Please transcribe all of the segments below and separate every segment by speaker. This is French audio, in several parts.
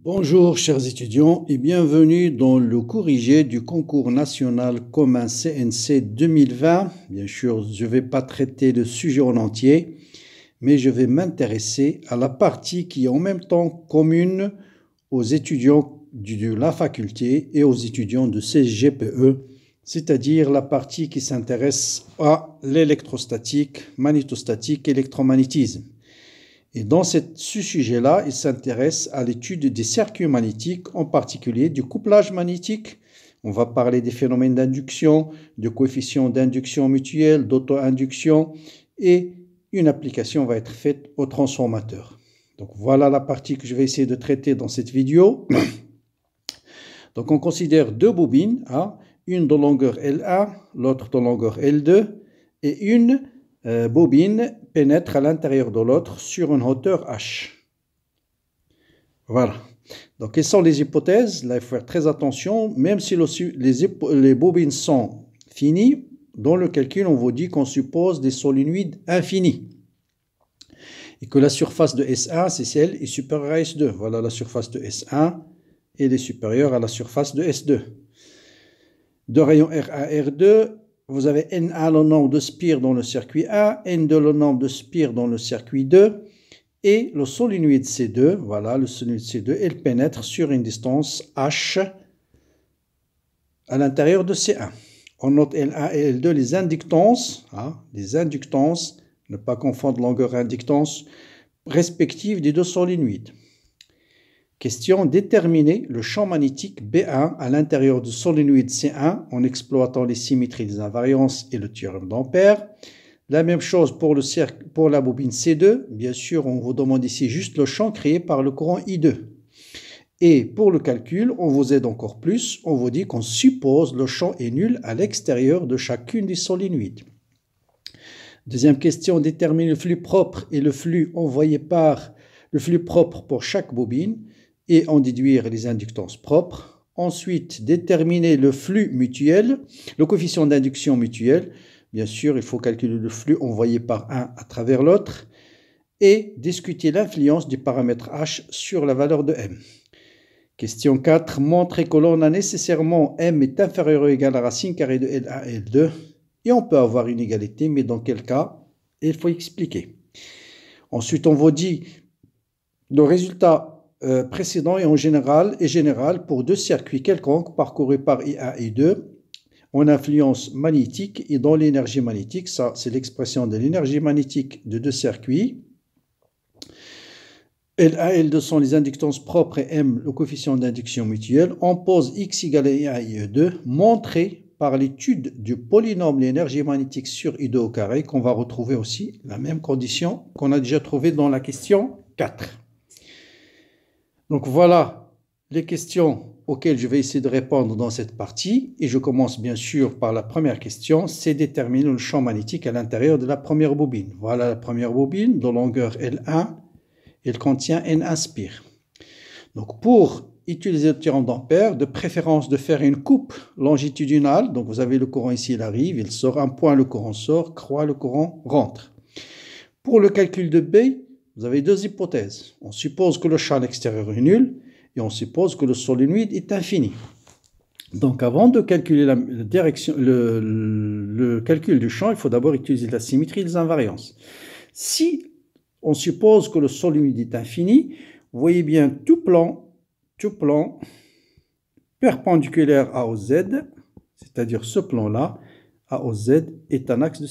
Speaker 1: Bonjour chers étudiants et bienvenue dans le corrigé du concours national commun CNC 2020. Bien sûr, je ne vais pas traiter le sujet en entier, mais je vais m'intéresser à la partie qui est en même temps commune aux étudiants de la faculté et aux étudiants de CGPE, c'est-à-dire la partie qui s'intéresse à l'électrostatique, magnétostatique, électromagnétisme. Et dans ce sujet-là, il s'intéresse à l'étude des circuits magnétiques, en particulier du couplage magnétique. On va parler des phénomènes d'induction, de coefficients d'induction mutuelle, d'auto-induction, et une application va être faite au transformateur. Donc voilà la partie que je vais essayer de traiter dans cette vidéo. Donc on considère deux bobines, une de longueur L1, l'autre de longueur L2, et une bobine pénètre à l'intérieur de l'autre sur une hauteur H. Voilà. Donc, quelles sont les hypothèses? Là, il faut faire très attention. Même si les bobines sont finies, dans le calcul, on vous dit qu'on suppose des solénoïdes infinis. Et que la surface de S1, c'est celle est supérieure à S2. Voilà la surface de S1 et elle est supérieure à la surface de S2. De rayon R1, R2, vous avez N1 le nombre de spires dans le circuit 1, N2 le nombre de spires dans le circuit 2, et le solénoïde C2, voilà, le solénoïde C2, il pénètre sur une distance H à l'intérieur de C1. On note L1 et L2 les inductances, ne pas confondre longueur et inductance, respectives des deux solénoïdes. Question, déterminer le champ magnétique B1 à l'intérieur du solénoïde C1 en exploitant les symétries des invariances et le théorème d'Ampère. La même chose pour la bobine C2. Bien sûr, on vous demande ici juste le champ créé par le courant I2. Et pour le calcul, on vous aide encore plus. On vous dit qu'on suppose le champ est nul à l'extérieur de chacune des solénoïdes. Deuxième question, déterminer le flux propre et le flux envoyé par le flux propre pour chaque bobine et en déduire les inductances propres. Ensuite, déterminer le flux mutuel, le coefficient d'induction mutuel. Bien sûr, il faut calculer le flux envoyé par un à travers l'autre et discuter l'influence du paramètre H sur la valeur de M. Question 4. Montrer que l'on a nécessairement M est inférieur ou égal à racine carrée de L1 et L2. Et on peut avoir une égalité, mais dans quel cas? Il faut expliquer. Ensuite, on vous dit le résultat précédent et général pour deux circuits quelconques parcourus par I1 et I2 en influence magnétique et dans l'énergie magnétique. Ça, c'est l'expression de l'énergie magnétique de deux circuits. L1 et L2 sont les inductances propres et M, le coefficient d'induction mutuelle. On pose X égale à I1 et I2, montré par l'étude du polynôme l'énergie magnétique sur I2 au carré, qu'on va retrouver aussi la même condition qu'on a déjà trouvée dans la question 4. Donc voilà les questions auxquelles je vais essayer de répondre dans cette partie. Et je commence bien sûr par la première question, c'est déterminer le champ magnétique à l'intérieur de la première bobine. Voilà la première bobine de longueur L1, elle contient N1 spire. Donc pour utiliser le théorème d'Ampère, de préférence de faire une coupe longitudinale. Donc vous avez le courant ici, il arrive, il sort un point, le courant sort, croix, le courant rentre. Pour le calcul de B, vous avez deux hypothèses. On suppose que le champ extérieur est nul et on suppose que le solénoïde est infini. Donc avant de calculer le calcul du champ, il faut d'abord utiliser la symétrie des invariances. Si on suppose que le solénoïde est infini, vous voyez bien tout plan perpendiculaire à OZ, c'est-à-dire ce plan-là, à OZ, est un axe de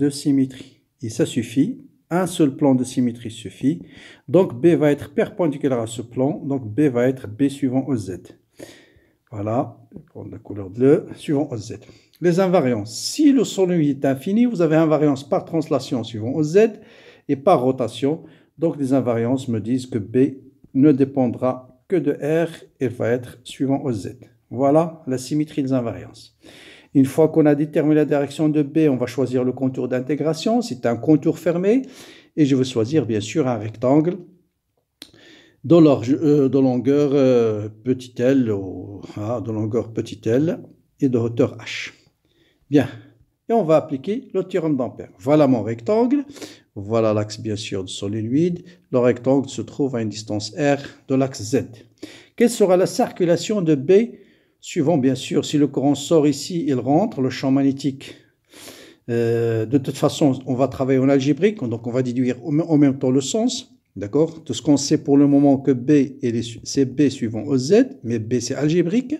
Speaker 1: symétrie. Et ça suffit, un seul plan de symétrie suffit. Donc B va être perpendiculaire à ce plan, donc B va être B suivant OZ. Voilà, je vais prendre la couleur bleue, suivant OZ. Les invariances, si le solénoïde est infini, vous avez invariance par translation suivant OZ et par rotation. Donc les invariances me disent que B ne dépendra que de R et va être suivant OZ. Voilà la symétrie des invariances. Une fois qu'on a déterminé la direction de B, on va choisir le contour d'intégration. C'est un contour fermé. Et je vais choisir, bien sûr, un rectangle de longueur petit l, de longueur petit l et de hauteur h. Bien. Et on va appliquer le théorème d'Ampère. Voilà mon rectangle. Voilà l'axe bien sûr du solénoïde. Le rectangle se trouve à une distance R de l'axe Z. Quelle sera la circulation de B suivant bien sûr si le courant sort ici, il rentre, le champ magnétique. De toute façon, on va travailler en algébrique, donc on va déduire en même temps le sens. D'accord? Tout ce qu'on sait pour le moment que B, c'est B suivant OZ, mais B c'est algébrique.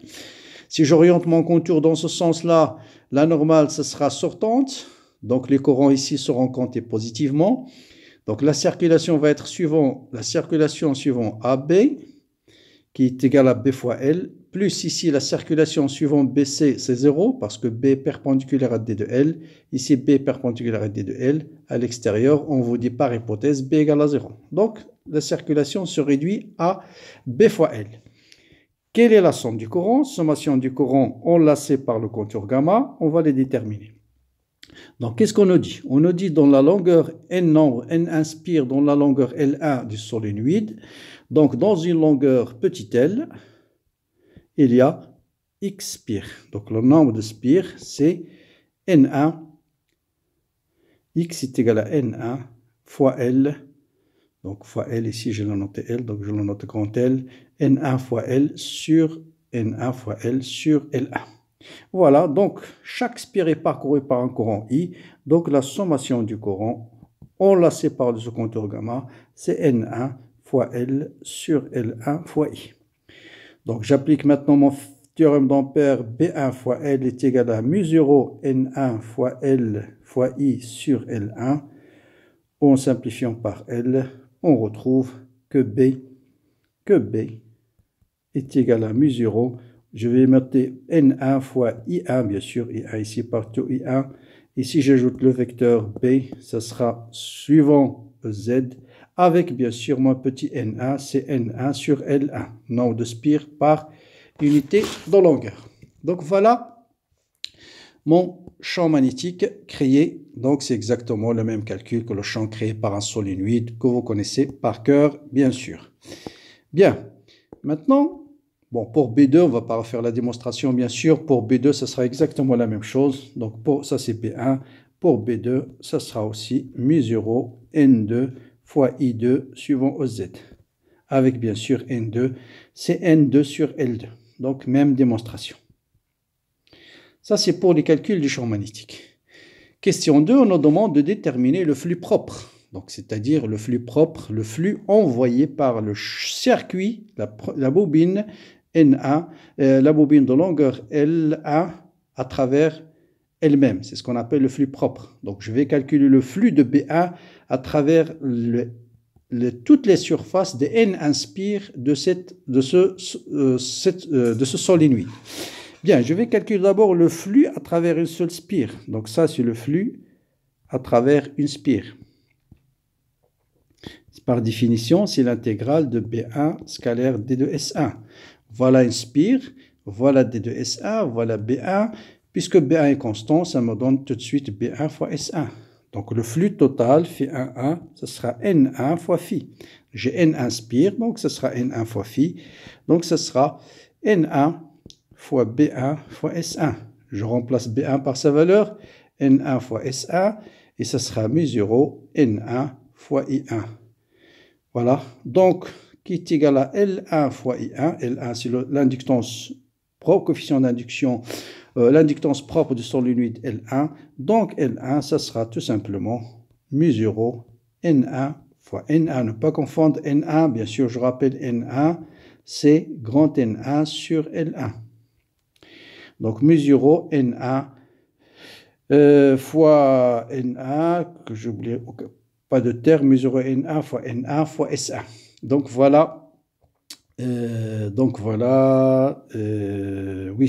Speaker 1: Si j'oriente mon contour dans ce sens-là, la normale, ce sera sortante. Donc les courants ici seront comptés positivement. Donc la circulation va être la circulation suivant AB, qui est égale à B fois L, plus ici la circulation suivant BC, c'est 0, parce que B est perpendiculaire à D de L. Ici, B est perpendiculaire à D de L. À l'extérieur, on vous dit par hypothèse B égale à 0. Donc, la circulation se réduit à B fois L. Quelle est la somme du courant? Sommation du courant, on la sait par le contour gamma, on va les déterminer. Donc, qu'est-ce qu'on nous dit? On nous dit dans la longueur N nombre, N inspire dans la longueur L1 du solénoïde. Donc, dans une longueur petit l, il y a X spires. Donc, le nombre de spires, c'est N1. X est égal à N1 fois L. Donc, fois L, ici, je l'ai noté L, donc je le note grand L. N1 fois L sur N1 fois L sur L1. Voilà, donc, chaque spire est parcouru par un courant I. Donc, la sommation du courant, on la sépare de ce contour gamma, c'est N1 fois L sur L1 fois I. Donc, j'applique maintenant mon théorème d'Ampère. B1 fois L est égal à mu0 N1 fois L fois I sur L1. En simplifiant par L, on retrouve que B est égal à mu0. Je vais mettre N1 fois I1, bien sûr, I1 ici partout, I1. Ici, j'ajoute le vecteur B, ça sera suivant Z, avec bien sûr mon petit N1, c'est N1 sur L1, nombre de spires par unité de longueur. Donc voilà mon champ magnétique créé. Donc c'est exactement le même calcul que le champ créé par un solénoïde que vous connaissez par cœur, bien sûr. Bien, maintenant, bon, pour B2, on ne va pas refaire la démonstration, bien sûr. Pour B2, ça sera exactement la même chose. Donc ça c'est B1. Pour B2, ça sera aussi mu0 N2 fois I2 suivant OZ. Avec bien sûr N2, c'est N2 sur L2. Donc même démonstration. Ça c'est pour les calculs du champ magnétique. Question 2, on nous demande de déterminer le flux propre. Donc c'est-à-dire le flux propre, le flux envoyé par le circuit, la bobine N1, la bobine de longueur L1 à travers elle-même. C'est ce qu'on appelle le flux propre. Donc je vais calculer le flux de B1 à travers toutes les surfaces de N inspire de ce solénoïde. Bien, je vais calculer d'abord le flux à travers une seule spire. Donc ça, c'est le flux à travers une spire. Par définition, c'est l'intégrale de B1 scalaire D2S1. Voilà une spire, voilà D2S1, voilà B1. Puisque B1 est constant, ça me donne tout de suite B1 fois S1. Donc le flux total phi 1,1, ce sera N1 fois phi. J'ai N1 spire, donc ce sera N1 fois phi. Donc ce sera N1 fois B1 fois S1. Je remplace B1 par sa valeur, N1 fois S1, et ce sera mu0 N1 fois I1. Voilà, donc qui est égal à L1 fois I1. L1, c'est l'inductance propre, coefficient d'induction, l'inductance propre du solénoïde L1. Donc L1, ça sera tout simplement mu0 N1 fois N1. Ne pas confondre N1, bien sûr, je rappelle N1, c'est grand N1 sur L1. Donc mu0 N1 fois N1, que j'oublie, pas de terme, mu0 N1 fois S1. Donc voilà. Oui,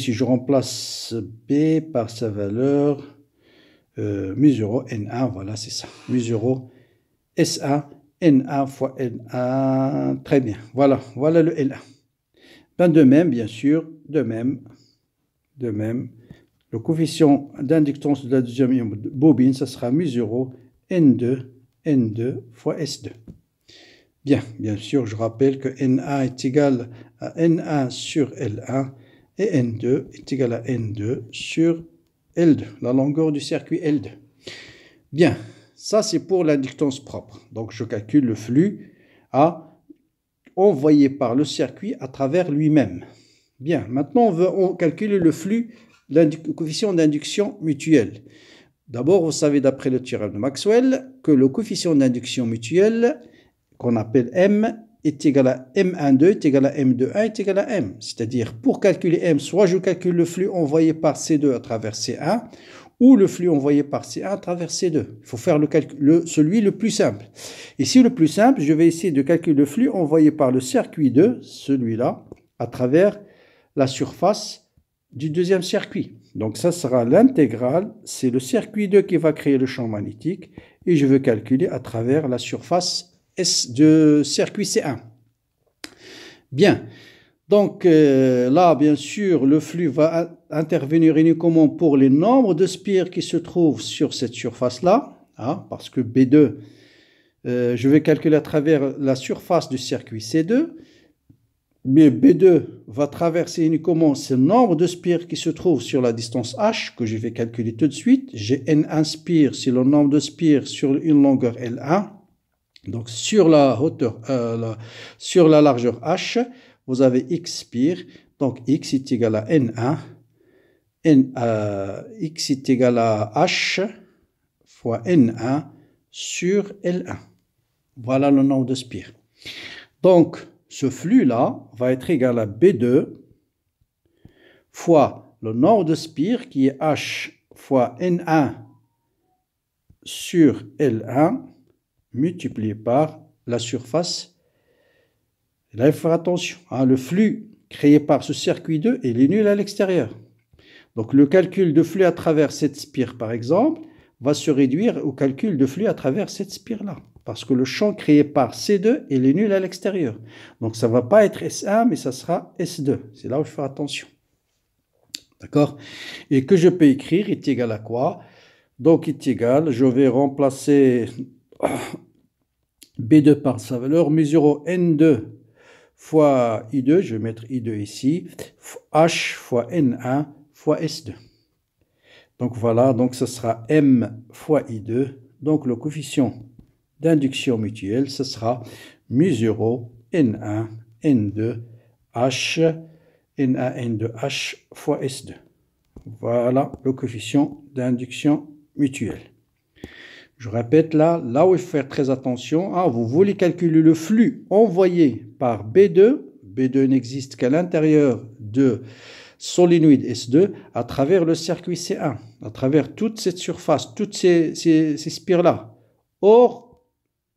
Speaker 1: si je remplace B par sa valeur, mu0 N1, voilà, c'est ça. Mu0 S1, N1 fois N1, très bien. Voilà le L1. Ben de même, bien sûr, de même, le coefficient d'inductance de la deuxième bobine, ça sera mu0 N2 fois S2. Bien sûr, je rappelle que N1 est égal à N1 sur L1 et N2 est égal à N2 sur L2, la longueur du circuit L2. Bien, Ça, c'est pour l'inductance propre. Donc, je calcule le flux envoyé par le circuit à travers lui-même. Bien, maintenant, on veut calculer le flux, le coefficient d'induction mutuelle. D'abord, vous savez, d'après le théorème de Maxwell, que le coefficient d'induction mutuelle, qu'on appelle M, est égal à M12, est égal à M21, est égal à M. C'est-à-dire, pour calculer M, soit je calcule le flux envoyé par C2 à travers C1, ou le flux envoyé par C1 à travers C2. Il faut faire celui le plus simple. Ici, le plus simple, je vais essayer de calculer le flux envoyé par le circuit 2, celui-là, à travers la surface du deuxième circuit. Donc ça sera l'intégrale, c'est le circuit 2 qui va créer le champ magnétique, et je veux calculer à travers la surface S de circuit C1. Bien. Donc là, bien sûr, le flux va intervenir uniquement pour les nombres de spires qui se trouvent sur cette surface-là, parce que B2, je vais calculer à travers la surface du circuit C2, mais B2 va traverser uniquement ce nombre de spires qui se trouvent sur la distance H, que je vais calculer tout de suite. J'ai N1 spires, c'est le nombre de spires sur une longueur L1. Donc sur la hauteur, sur la largeur H, vous avez X spires, donc X est égal à N1, X est égal à H fois N1 sur L1. Voilà le nombre de spires. Donc, ce flux-là va être égal à B2 fois le nombre de spires qui est H fois N1 sur L1 multiplié par la surface. Et là, il faut faire attention. Le flux créé par ce circuit 2, il est nul à l'extérieur. Donc, le calcul de flux à travers cette spire, par exemple, va se réduire au calcul de flux à travers cette spire-là. Parce que le champ créé par C2, il est nul à l'extérieur. Donc, ça ne va pas être S1, mais ça sera S2. C'est là où il faut faire attention. D'accord? Et que je peux écrire est égal à quoi? Donc, est égal, je vais remplacer B2 par sa valeur, mesurant N2 fois I2, je vais mettre I2 ici, H fois N1 fois S2. Donc voilà, donc ce sera M fois I2. Donc le coefficient d'induction mutuelle, ce sera mu0 N1 N2 H N1 N2 H fois S2. Voilà le coefficient d'induction mutuelle. Je répète là où il faut faire très attention. Vous voulez calculer le flux envoyé par B2. B2 n'existe qu'à l'intérieur de solénoïde S2 à travers le circuit C1, à travers toute cette surface, toutes ces spires-là. Or,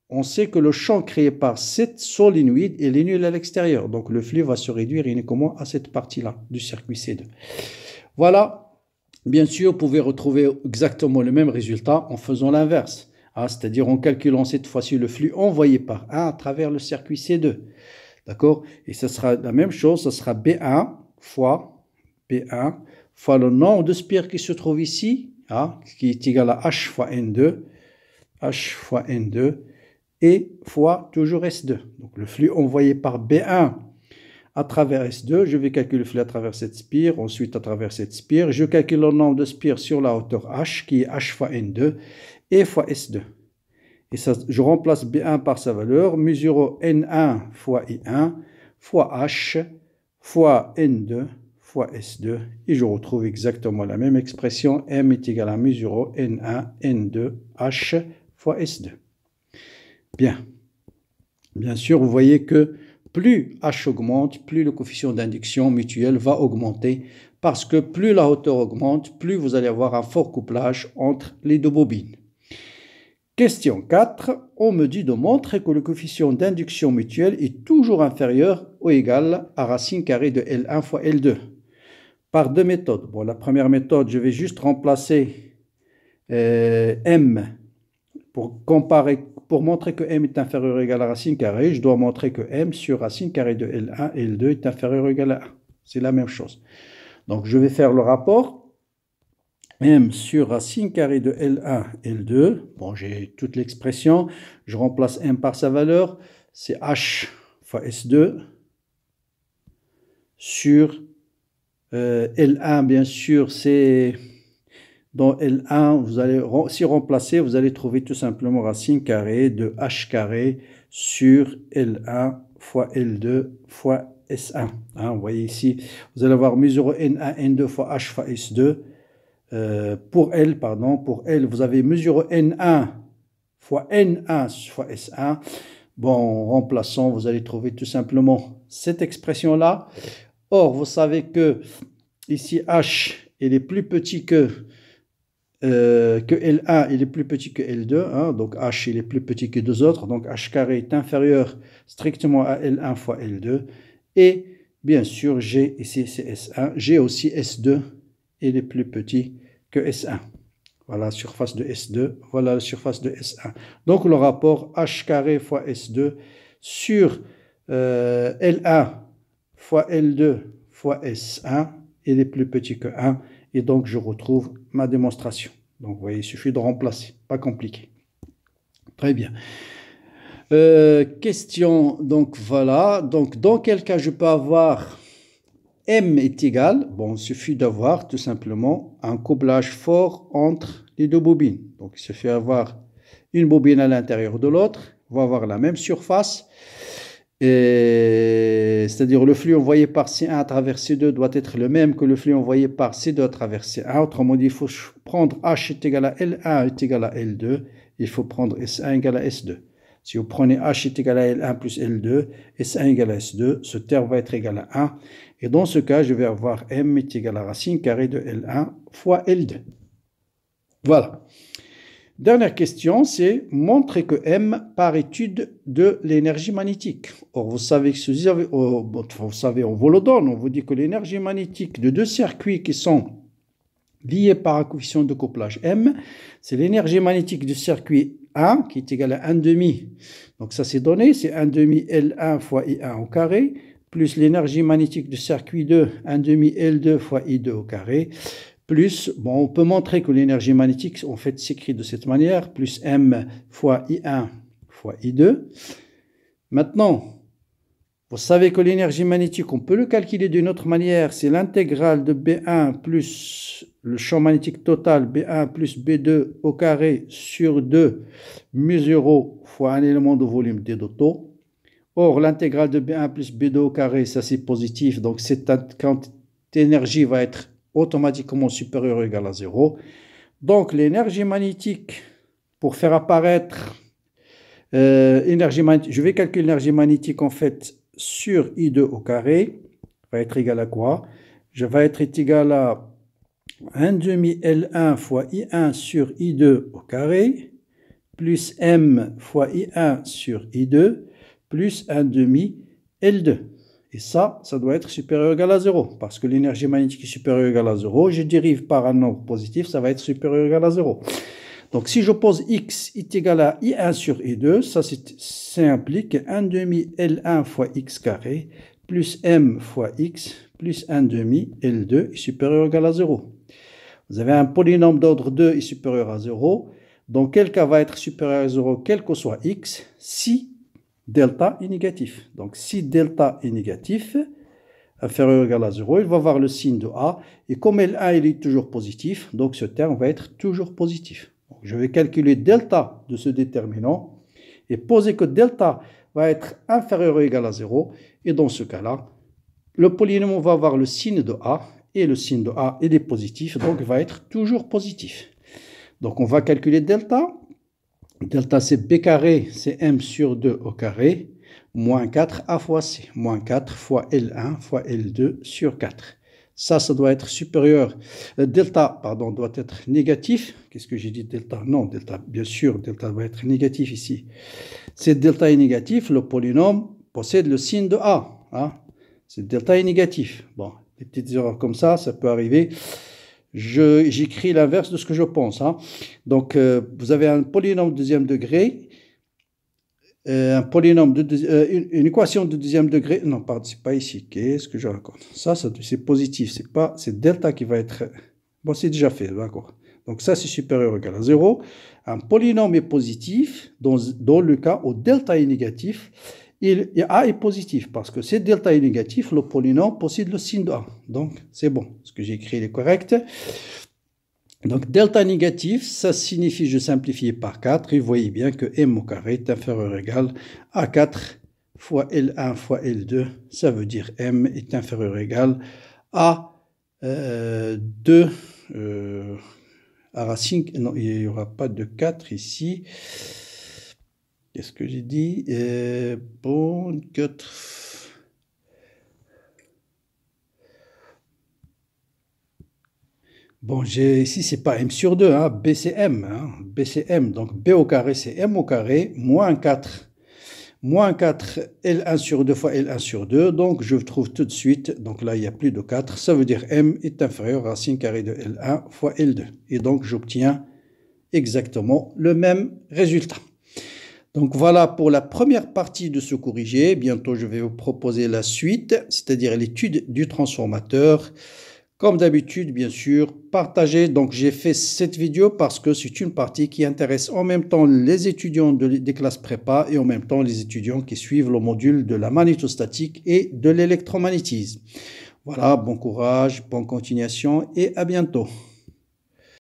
Speaker 1: on sait que le champ créé par cette solénoïde est nul à l'extérieur. Donc, le flux va se réduire uniquement à cette partie-là du circuit C2. Voilà. Bien sûr, vous pouvez retrouver exactement le même résultat en faisant l'inverse, c'est-à-dire en calculant cette fois-ci le flux envoyé par 1 à travers le circuit C2. D'accord? Et ce sera la même chose, ce sera B1 fois le nombre de spires qui se trouve ici, qui est égal à H fois N2, et fois toujours S2. Donc le flux envoyé par B1 à travers S2, je vais calculer le flux à travers cette spire, ensuite à travers cette spire, je calcule le nombre de spires sur la hauteur H, qui est H fois N2, et fois S2. Et ça, je remplace B1 par sa valeur, mesurant N1 fois I1, fois H, fois N2, fois S2, et je retrouve exactement la même expression, M est égal à mesurant N1, N2, H, fois S2. Bien. Bien sûr, vous voyez que plus H augmente, plus le coefficient d'induction mutuelle va augmenter, parce que plus la hauteur augmente, plus vous allez avoir un fort couplage entre les deux bobines. Question 4. On me dit de montrer que le coefficient d'induction mutuelle est toujours inférieur ou égal à racine carrée de L1 fois L2. Par deux méthodes. Bon, la première méthode, je vais juste remplacer M pour montrer que M est inférieur ou égal à racine carrée. Je dois montrer que M sur racine carrée de L1 et L2 est inférieur ou égal à 1. C'est la même chose. Donc, je vais faire le rapport. M sur racine carrée de L1, L2. Bon, j'ai toute l'expression. Je remplace M par sa valeur. C'est H fois S2 sur L1, bien sûr, c'est Dans L1, vous allez, si remplacer, vous allez trouver tout simplement racine carrée de h carré sur L1 fois L2 fois S1. Hein, vous voyez ici, vous allez avoir mesure N1, N2 fois H fois S2. Pour L, vous avez mesure N1 fois N1 fois S1. Bon, en remplaçant, vous allez trouver tout simplement cette expression-là. Or, vous savez que ici, H, il est plus petit que L1, il est plus petit que L2. Hein, donc, H, il est plus petit que deux autres. Donc, H carré est inférieur strictement à L1 fois L2. Et, bien sûr, G, ici, c'est S1. G aussi, S2, il est plus petit que S1. Voilà la surface de S2, voilà la surface de S1. Donc le rapport H carré fois S2 sur L1 fois L2 fois S1, il est plus petit que 1. Et donc je retrouve ma démonstration. Donc vous voyez, il suffit de remplacer, pas compliqué. Très bien. Question, donc voilà. Donc dans quel cas je peux avoir M est égal, bon, il suffit d'avoir tout simplement un couplage fort entre les deux bobines. Donc, il suffit d'avoir une bobine à l'intérieur de l'autre, va avoir la même surface, c'est-à-dire le flux envoyé par C1 à travers C2 doit être le même que le flux envoyé par C2 à travers C1. Autrement dit, il faut prendre H est égal à L1 est égal à L2, il faut prendre S1 égal à S2. Si vous prenez H est égal à L1 plus L2, S1 égal à S2, ce terme va être égal à 1. Et dans ce cas, je vais avoir M est égal à racine carrée de L1 fois L2. Voilà. Dernière question, c'est montrer que M par étude de l'énergie magnétique. Or, vous savez on vous le donne, on vous dit que l'énergie magnétique de deux circuits qui sont liés par un coefficient de couplage M, c'est l'énergie magnétique du circuit 1 qui est égal à 1 demi. Donc ça c'est donné, c'est 1 demi L1 fois I1 au carré, plus l'énergie magnétique du circuit 2, 1 demi L2 fois I2 au carré, plus, bon, on peut montrer que l'énergie magnétique, en fait, s'écrit de cette manière, plus M fois I1 fois I2. Maintenant, vous savez que l'énergie magnétique, on peut le calculer d'une autre manière, c'est l'intégrale de B1 plus le champ magnétique total, B1 plus B2 au carré sur 2 mu0 fois un élément de volume d d'auto. Or, l'intégrale de B1 plus B2 au carré, ça c'est positif, donc cette énergie va être automatiquement supérieure ou égale à 0. Donc, l'énergie magnétique, pour faire apparaître énergie magnétique, je vais calculer l'énergie magnétique en fait sur I2 au carré, va être égal à quoi? Je vais être égal à 1 demi L1 fois I1 sur I2 au carré, plus M fois I1 sur I2, plus 1 demi L2. Et ça doit être supérieur ou égal à 0. Parce que l'énergie magnétique est supérieure ou égale à 0. Je dérive par un nombre positif, ça va être supérieur ou égal à 0. Donc si je pose x est égal à I1 sur I2, ça implique 1 demi L1 fois x carré, plus M fois x, plus 1 demi L2 est supérieur ou égal à 0. Vous avez un polynôme d'ordre 2 est supérieur à 0. Dans quel cas va être supérieur à 0, quel que soit x, si delta est négatif. Donc, si delta est négatif, inférieur ou égal à 0, il va avoir le signe de A. Et comme L1 il est toujours positif, donc ce terme va être toujours positif. Donc, je vais calculer delta de ce déterminant et poser que delta va être inférieur ou égal à 0. Et dans ce cas-là, le polynôme va avoir le signe de A. Et le signe de A, il est positif, donc il va être toujours positif. Donc, on va calculer delta. Delta, c'est B carré, c'est M sur 2 au carré, moins 4A fois C, moins 4 fois L1 fois L2 sur 4. Ça doit être supérieur. Delta, pardon, doit être négatif. Qu'est-ce que j'ai dit, delta? Non, delta, bien sûr, delta doit être négatif ici. Si delta est négatif, le polynôme possède le signe de A. Hein? Si delta est négatif. Bon, des petites erreurs comme ça peut arriver. J'écris l'inverse de ce que je pense. Hein. Donc, vous avez un polynôme de deuxième degré, une équation de deuxième degré. Non, pardon, c'est pas ici. Qu'est-ce que je raconte? Ça c'est positif. C'est delta qui va être... Bon, c'est déjà fait, d'accord. Donc, ça, c'est supérieur ou égal à 0. Un polynôme est positif dans le cas où delta est négatif. A est positif parce que si delta est négatif, le polynôme possède le signe de A. Donc, c'est bon. Ce que j'ai écrit est correct. Donc, delta négatif, ça signifie, je simplifie par 4, et vous voyez bien que m au carré est inférieur ou égal à 4 fois L1 fois L2, ça veut dire m est inférieur ou égal à 2 à racine, non, il n'y aura pas de 4 ici. Qu'est-ce que j'ai dit? Bon, 4... Bon, ici, c'est pas m sur 2, hein, b c'est m. Hein, b c'est m. Donc, b au carré, c'est m au carré, moins 4. Moins 4, L1 sur 2 fois L1 sur 2. Donc, je trouve tout de suite, donc là, il n'y a plus de 4. Ça veut dire m est inférieur à racine carrée de L1 fois L2. Et donc, j'obtiens exactement le même résultat. Donc, voilà pour la première partie de ce corrigé. Bientôt, je vais vous proposer la suite, c'est-à-dire l'étude du transformateur. Comme d'habitude, bien sûr, partagez. Donc, j'ai fait cette vidéo parce que c'est une partie qui intéresse en même temps les étudiants des classes prépa et en même temps les étudiants qui suivent le module de la magnétostatique et de l'électromagnétisme. Voilà, bon courage, bonne continuation et à bientôt.